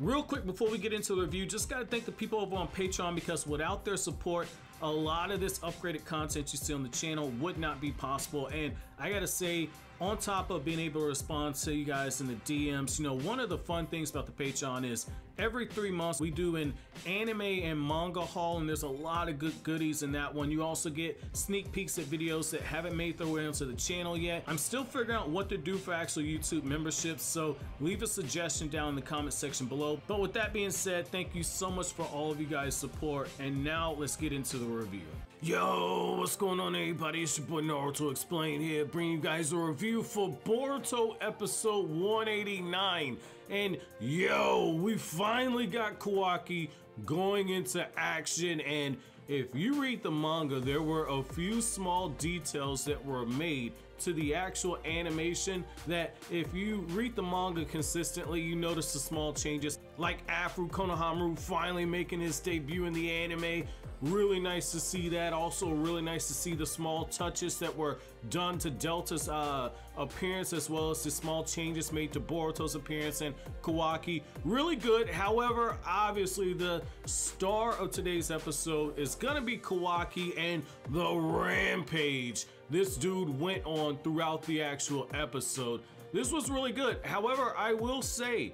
Real quick before we get into the review, just gotta thank the people over on Patreon, because without their support, a lot of this upgraded content you see on the channel would not be possible. And I gotta say, on top of being able to respond to you guys in the DMs, you know, one of the fun things about the Patreon is every 3 months we do an anime and manga haul, and there's a lot of good goodies in that one. You also get sneak peeks at videos that haven't made their way onto the channel yet. I'm still figuring out what to do for actual YouTube memberships, so leave a suggestion down in the comment section below. But with that being said, thank you so much for all of you guys' support, and now let's get into the review. Yo, what's going on everybody? It's your boy Naruto Explained here, bringing you guys a review for Boruto episode 189. And yo, we finally got Kawaki going into action, and if you read the manga, there were a few small details that were made to the actual animation that if you read the manga consistently, you notice the small changes, like Afro Konohamaru finally making his debut in the anime. Really nice to see that. Also really nice to see the small touches that were done to Delta's appearance, as well as the small changes made to Boruto's appearance and Kawaki. Really good. However, obviously the star of today's episode is gonna be Kawaki and the rampage this dude went on throughout the actual episode. This was really good. However, I will say,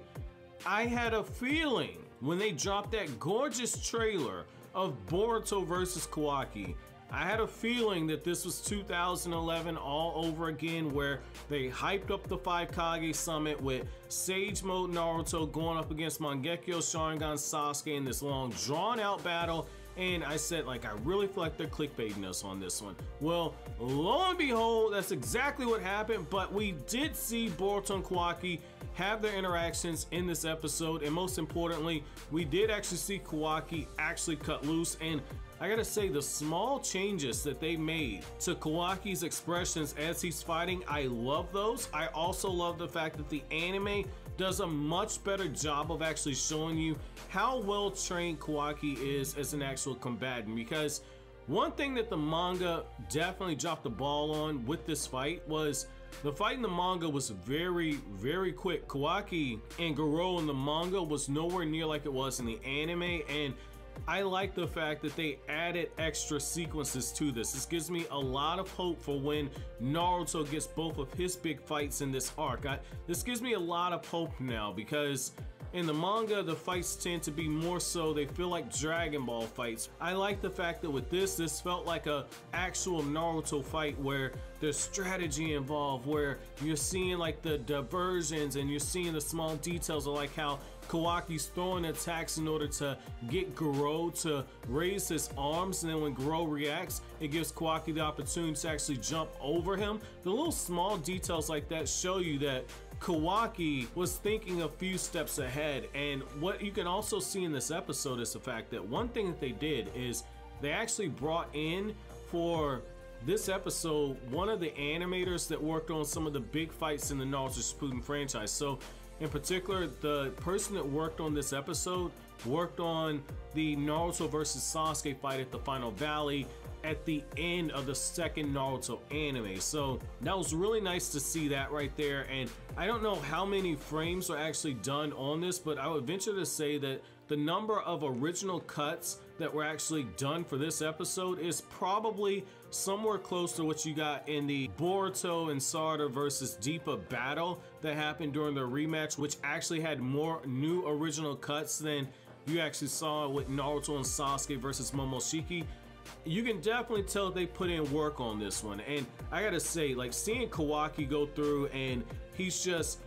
I had a feeling when they dropped that gorgeous trailer of Boruto versus Kawaki, I had a feeling that this was 2011 all over again, where they hyped up the 5 Kage summit with Sage Mode Naruto going up against Mangekyo Sharingan Sasuke in this long drawn out battle. And I said, like, I really feel like they're clickbaiting us on this one. Well, lo and behold, that's exactly what happened. But we did see Boruto and Kawaki have their interactions in this episode, and most importantly, we did actually see Kawaki actually cut loose. And I gotta say, the small changes that they made to Kawaki's expressions as he's fighting, I love those. I also love the fact that the anime does a much better job of actually showing you how well trained Kawaki is as an actual combatant, because one thing that the manga definitely dropped the ball on with this fight was the fight in the manga was very quick. Kawaki and Garou in the manga was nowhere near like it was in the anime, and I like the fact that they added extra sequences to this. This gives me a lot of hope for when Naruto gets both of his big fights in this arc. This gives me a lot of hope now, because in the manga, the fights tend to be more so, they feel like Dragon Ball fights. I like the fact that with this felt like a actual Naruto fight where there's strategy involved, where you're seeing like the diversions and you're seeing the small details of like how Kawaki's throwing attacks in order to get Garou to raise his arms, and then when Garou reacts, it gives Kawaki the opportunity to actually jump over him. The little small details like that show you that Kawaki was thinking a few steps ahead. And what you can also see in this episode is the fact that one thing that they did is they actually brought in for this episode one of the animators that worked on some of the big fights in the Naruto Shippuden franchise. So in particular, the person that worked on this episode worked on the Naruto versus Sasuke fight at the Final Valley at the end of the second Naruto anime. So that was really nice to see that right there. And I don't know how many frames are actually done on this, but I would venture to say that the number of original cuts that were actually done for this episode is probably somewhere close to what you got in the Boruto and Sarada versus Deepa battle that happened during the rematch, which actually had more new original cuts than you actually saw with Naruto and Sasuke versus Momoshiki. You can definitely tell they put in work on this one. And I gotta say, like, seeing Kawaki go through and he's just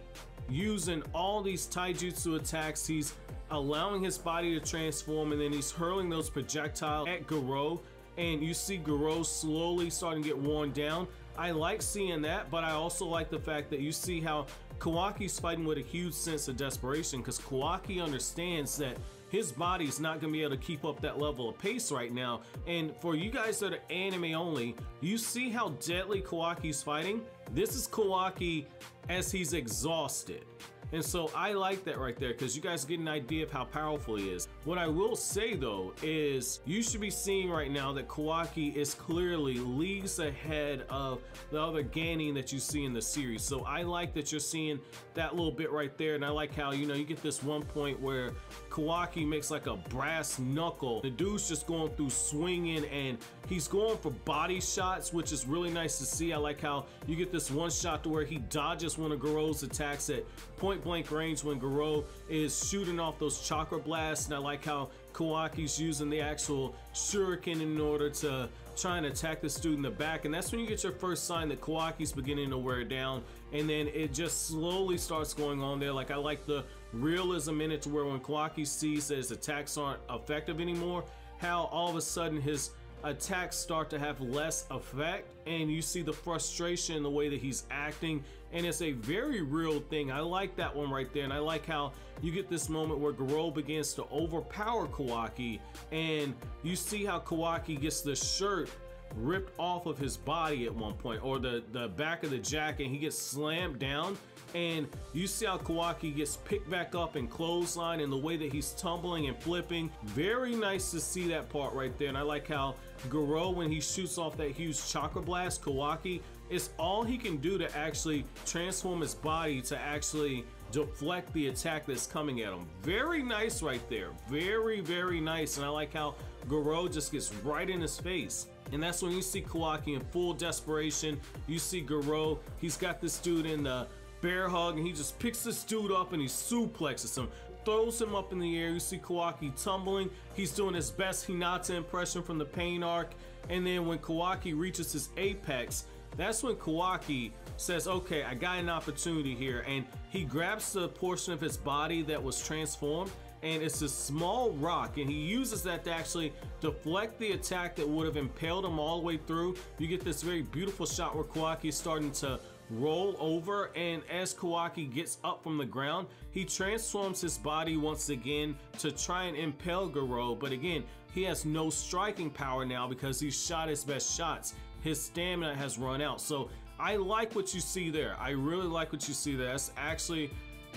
using all these taijutsu attacks, he's allowing his body to transform, and then he's hurling those projectiles at Garou, and you see Garou slowly starting to get worn down. I like seeing that, but I also like the fact that you see how Kawaki's fighting with a huge sense of desperation, because Kawaki understands that his body's not going to be able to keep up that level of pace right now. And for you guys that are anime only, you see how deadly Kawaki's fighting? This is Kawaki as he's exhausted. And so I like that right there because you guys get an idea of how powerful he is. What I will say though is you should be seeing right now that Kawaki is clearly leagues ahead of the other Ganon that you see in the series. So I like that you're seeing that little bit right there, and I like how, you know, you get this one point where Kawaki makes like a brass knuckle. The dude's just going through swinging and he's going for body shots, which is really nice to see. I like how you get this one shot to where he dodges one of Garrou's attacks at point blank range when Garou is shooting off those chakra blasts, and I like how Kawaki's using the actual shuriken in order to try and attack this dude in the back, and that's when you get your first sign that Kawaki's beginning to wear down, and then it just slowly starts going on there. Like, I like the realism in it to where when Kawaki sees that his attacks aren't effective anymore, how all of a sudden his attacks start to have less effect, and you see the frustration in the way that he's acting, and it's a very real thing. I like that one right there, and I like how you get this moment where Garou begins to overpower Kawaki, and you see how Kawaki gets the shirt ripped off of his body at one point, or the back of the jacket, and he gets slammed down, and you see how Kawaki gets picked back up and clothesline, and the way that he's tumbling and flipping. Very nice to see that part right there. And I like how Garou, when he shoots off that huge chakra blast, Kawaki, it's all he can do to actually transform his body to actually deflect the attack that's coming at him. Very nice right there. Very, very nice. And I like how Garou just gets right in his face. And that's when you see Kawaki in full desperation. You see Garou, he's got this dude in the bear hug, and he just picks this dude up and he suplexes him, throws him up in the air. You see Kawaki tumbling. He's doing his best Hinata impression from the Pain arc. And then when Kawaki reaches his apex, that's when Kawaki says, okay, I got an opportunity here. And he grabs the portion of his body that was transformed, and it's a small rock, and he uses that to actually deflect the attack that would have impaled him all the way through. You get this very beautiful shot where Kawaki is starting to roll over, and as Kawaki gets up from the ground, he transforms his body once again to try and impale Garou, but again, he has no striking power now because he shot his best shots. His stamina has run out. So I like what you see there. I really like what you see there. That's actually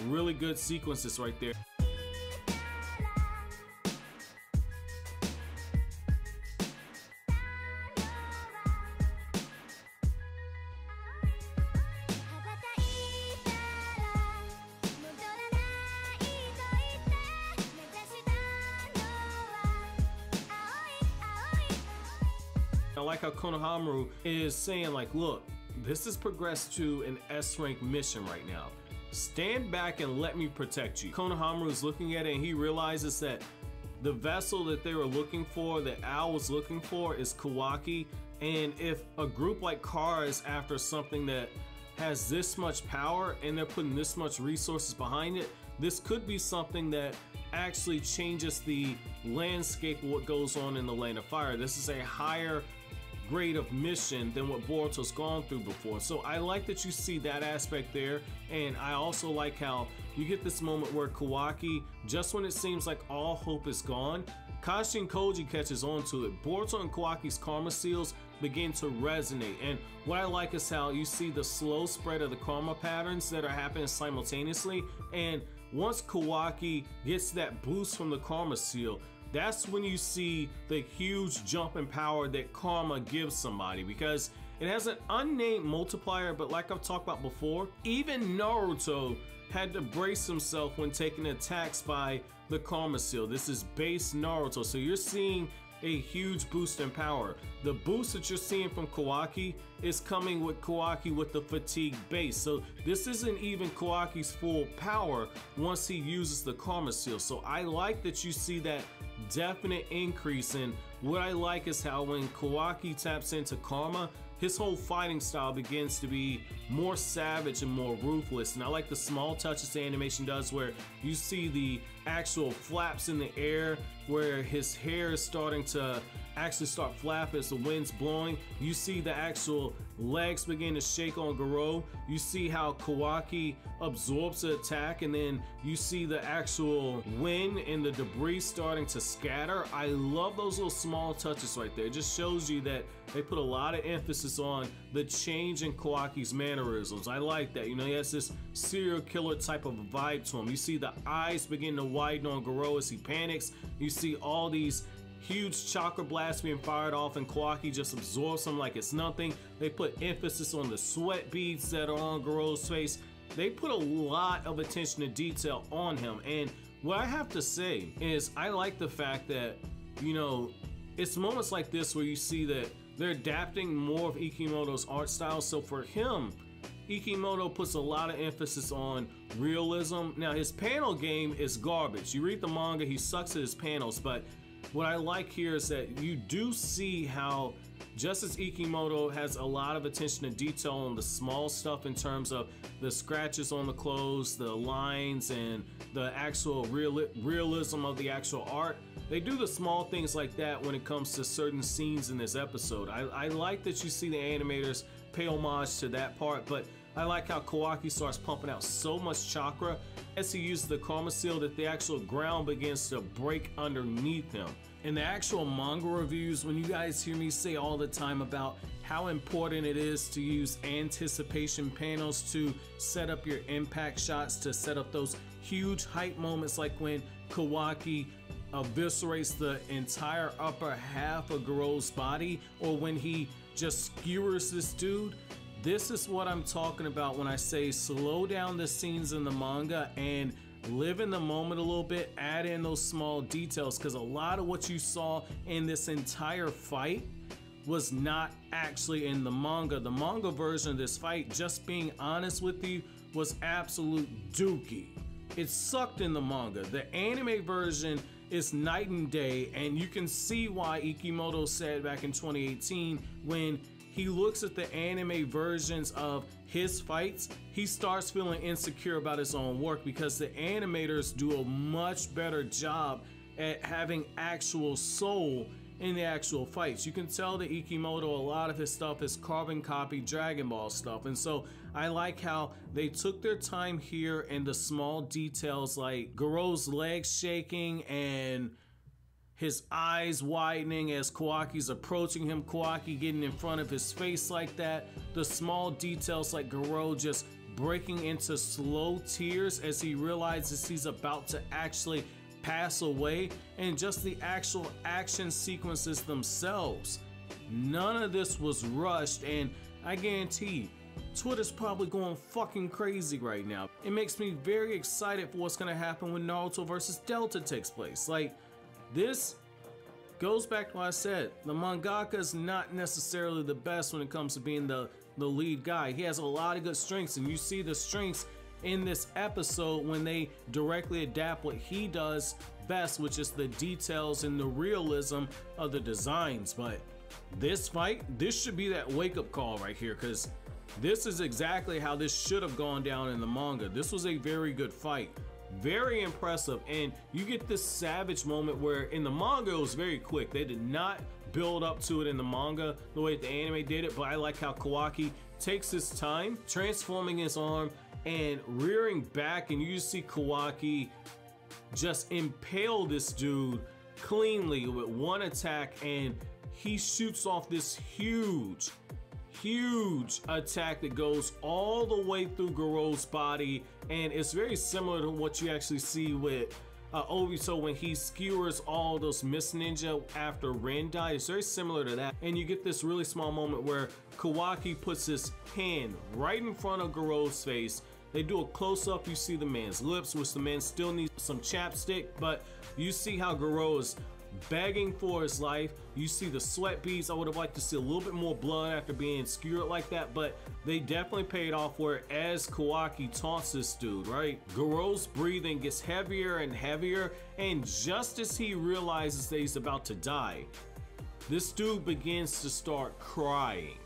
really good sequences right there. I like how Konohamaru is saying, like, look, this has progressed to an S rank mission right now. Stand back and let me protect you. Konohamaru is looking at it, and he realizes that the vessel that they were looking for, that Al was looking for, is Kawaki. And if a group like Kara is after something that has this much power and they're putting this much resources behind it, this could be something that actually changes the landscape of what goes on in the Lane of Fire. This is a higher grade of mission than what Boruto's gone through before. So I like that you see that aspect there, and I also like how you get this moment where Kawaki, just when it seems like all hope is gone, Kashin Koji catches on to it. Boruto and Kawaki's karma seals begin to resonate, and what I like is how you see the slow spread of the karma patterns that are happening simultaneously, and once Kawaki gets that boost from the karma seal, that's when you see the huge jump in power that karma gives somebody, because it has an unnamed multiplier, but like I've talked about before, even Naruto had to brace himself when taking attacks by the karma seal. This is base Naruto, so you're seeing a huge boost in power. The boost that you're seeing from Kawaki is coming with Kawaki with the fatigue base. So this isn't even Kawaki's full power once he uses the karma seal. So I like that you see that definite increase. And what I like is how when Kawaki taps into karma, his whole fighting style begins to be more savage and more ruthless. And I like the small touches the animation does where you see the actual flaps in the air where his hair is starting to actually start flapping as the wind's blowing. You see the actual legs begin to shake on Garou. You see how Kawaki absorbs the attack, and then you see the actual wind and the debris starting to scatter. I love those little small touches right there. It just shows you that they put a lot of emphasis on the change in Kawaki's mannerisms. I like that. You know, he has this serial killer type of vibe to him. You see the eyes begin to widen on Garou as he panics. You see all these huge chakra blasts being fired off, and Kawaki just absorbs them like it's nothing. They put emphasis on the sweat beads that are on Garou's face. They put a lot of attention to detail on him, and what I have to say is I like the fact that, you know, it's moments like this where you see that they're adapting more of Ikimoto's art style. So for him, Ikimoto puts a lot of emphasis on realism. Now, his panel game is garbage. You read the manga, he sucks at his panels, but what I like here is that you do see how just as Ikimoto has a lot of attention to detail on the small stuff in terms of the scratches on the clothes, the lines, and the actual realism of the actual art, they do the small things like that when it comes to certain scenes in this episode. I like that you see the animators pay homage to that part, but I like how Kawaki starts pumping out so much chakra as he uses the Karma Seal that the actual ground begins to break underneath him. In the actual manga reviews, when you guys hear me say all the time about how important it is to use anticipation panels to set up your impact shots, to set up those huge hype moments like when Kawaki eviscerates the entire upper half of Garou's body, or when he just skewers this dude, this is what I'm talking about when I say slow down the scenes in the manga and live in the moment a little bit, add in those small details, because a lot of what you saw in this entire fight was not actually in the manga. The manga version of this fight, just being honest with you, was absolute dookie. It sucked in the manga. The anime version is night and day, and you can see why Ikimoto said back in 2018 when he looks at the anime versions of his fights, he starts feeling insecure about his own work because the animators do a much better job at having actual soul in the actual fights. You can tell that Ikimoto, a lot of his stuff is carbon copy Dragon Ball stuff, and so I like how they took their time here in the small details like Garou's legs shaking and his eyes widening as Kawaki's approaching him, Kawaki getting in front of his face like that, the small details like Garou just breaking into slow tears as he realizes he's about to actually pass away, and just the actual action sequences themselves. None of this was rushed, and I guarantee Twitter's probably going fucking crazy right now. It makes me very excited for what's gonna happen when Naruto versus Delta takes place. Like, this goes back to what I said. The mangaka is not necessarily the best when it comes to being the lead guy. He has a lot of good strengths, and you see the strengths in this episode when they directly adapt what he does best, which is the details and the realism of the designs. But this fight, this should be that wake-up call right here, because this is exactly how this should have gone down in the manga. This was a very good fight. Very impressive, and you get this savage moment where in the manga it was very quick. They did not build up to it in the manga the way the anime did it, but I like how Kawaki takes his time transforming his arm and rearing back, and you see Kawaki just impale this dude cleanly with one attack, and he shoots off this huge attack that goes all the way through Garou's body, and it's very similar to what you actually see with Obito when he skewers all those Mist Ninja after Ren died. It's very similar to that, and you get this really small moment where Kawaki puts his hand right in front of Garou's face. They do a close-up, you see the man's lips, which the man still needs some chapstick, but you see how Garou is begging for his life. You see the sweat beads. I would have liked to see a little bit more blood after being skewered like that, but they definitely paid off where as Kawaki taunts this dude, right? Garou's breathing gets heavier and heavier, and just as he realizes that he's about to die, this dude begins to start crying.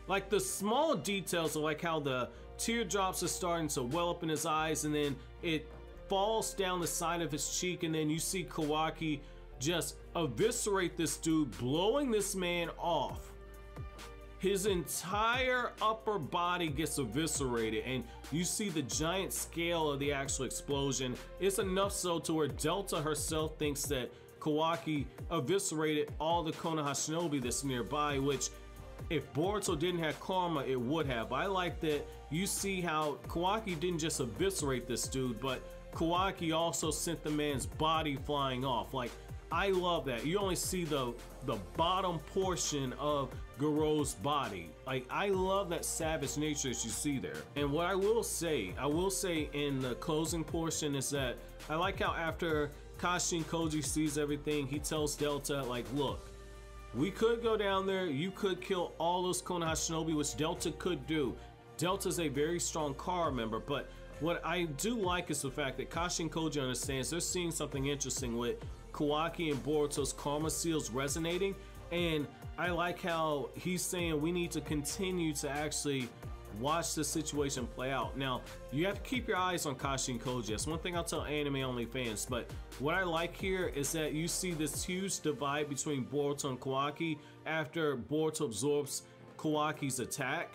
Like the small details of like how the teardrops are starting to well up in his eyes, and then it falls down the side of his cheek, and then you see Kawaki just eviscerate this dude, blowing this man off. His entire upper body gets eviscerated, and you see the giant scale of the actual explosion. It's enough so to where Delta herself thinks that Kawaki eviscerated all the Konoha Shinobi that's nearby, which if Boruto didn't have karma, it would have. I like that you see how Kawaki didn't just eviscerate this dude, but Kawaki also sent the man's body flying off. Like, I love that. You only see the bottom portion of Garou's body. Like, I love that savage nature that you see there. And what I will say in the closing portion is that I like how after Kashin Koji sees everything, he tells Delta, like, look, we could go down there, you could kill all those Konoha Shinobi, which Delta could do. Delta's a very strong car member, but what I do like is the fact that Kashin Koji understands they're seeing something interesting with Kawaki and Boruto's karma seals resonating, and I like how he's saying we need to continue to actually watch the situation play out. Now, you have to keep your eyes on Kashin Koji. That's one thing I'll tell anime only fans, but what I like here is that you see this huge divide between Boruto and Kawaki after Boruto absorbs Kawaki's attack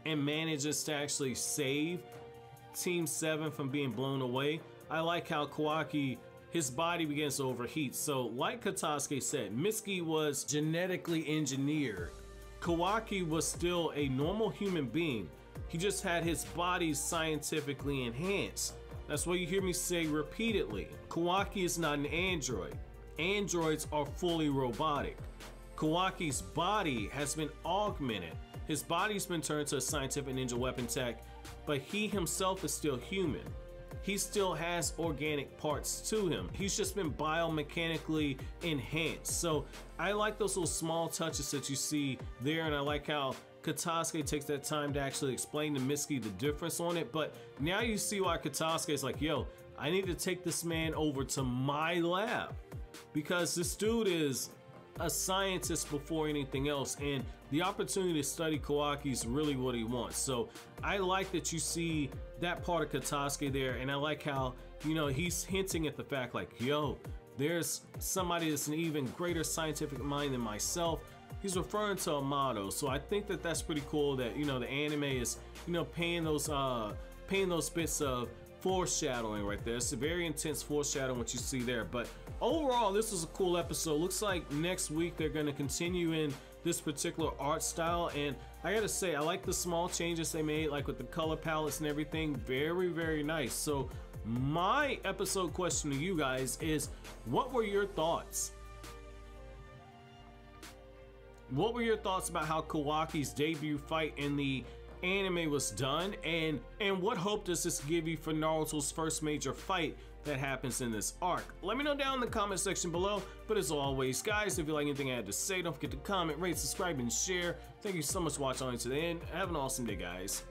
and manages to actually save Team 7 from being blown away. I like how Kawaki, his body begins to overheat. So like Katasuke said, Mitsuki was genetically engineered. Kawaki was still a normal human being. He just had his body scientifically enhanced. That's what you hear me say repeatedly. Kawaki is not an android. Androids are fully robotic. Kawaki's body has been augmented. His body's been turned to a scientific ninja weapon tech, but he himself is still human. He still has organic parts to him. He's just been biomechanically enhanced. So I like those little small touches that you see there, and I like how Katasuke takes that time to actually explain to Mitsuki the difference on it. But now you see why Katasuke is like, yo, I need to take this man over to my lab, because this dude is a scientist before anything else, and the opportunity to study Kawaki is really what he wants. So I like that you see that part of Katasuke there, and I like how, you know, he's hinting at the fact like, yo, there's somebody that's an even greater scientific mind than myself. He's referring to Amado, so I think that that's pretty cool that, you know, the anime is, you know, paying those bits of foreshadowing right there. It's a very intense foreshadowing what you see there. But overall, this was a cool episode. Looks like next week they're going to continue in this particular art style, and I gotta say, I like the small changes they made, like with the color palettes and everything. Very, very nice. So my episode question to you guys is, what were your thoughts? What were your thoughts about how Kawaki's debut fight in the anime was done, and what hope does this give you for Naruto's first major fight that happens in this arc? Let me know down in the comment section below. But as always, guys, if you like anything I had to say, don't forget to comment, rate, subscribe, and share. Thank you so much for watching all the way to the end. Have an awesome day, guys.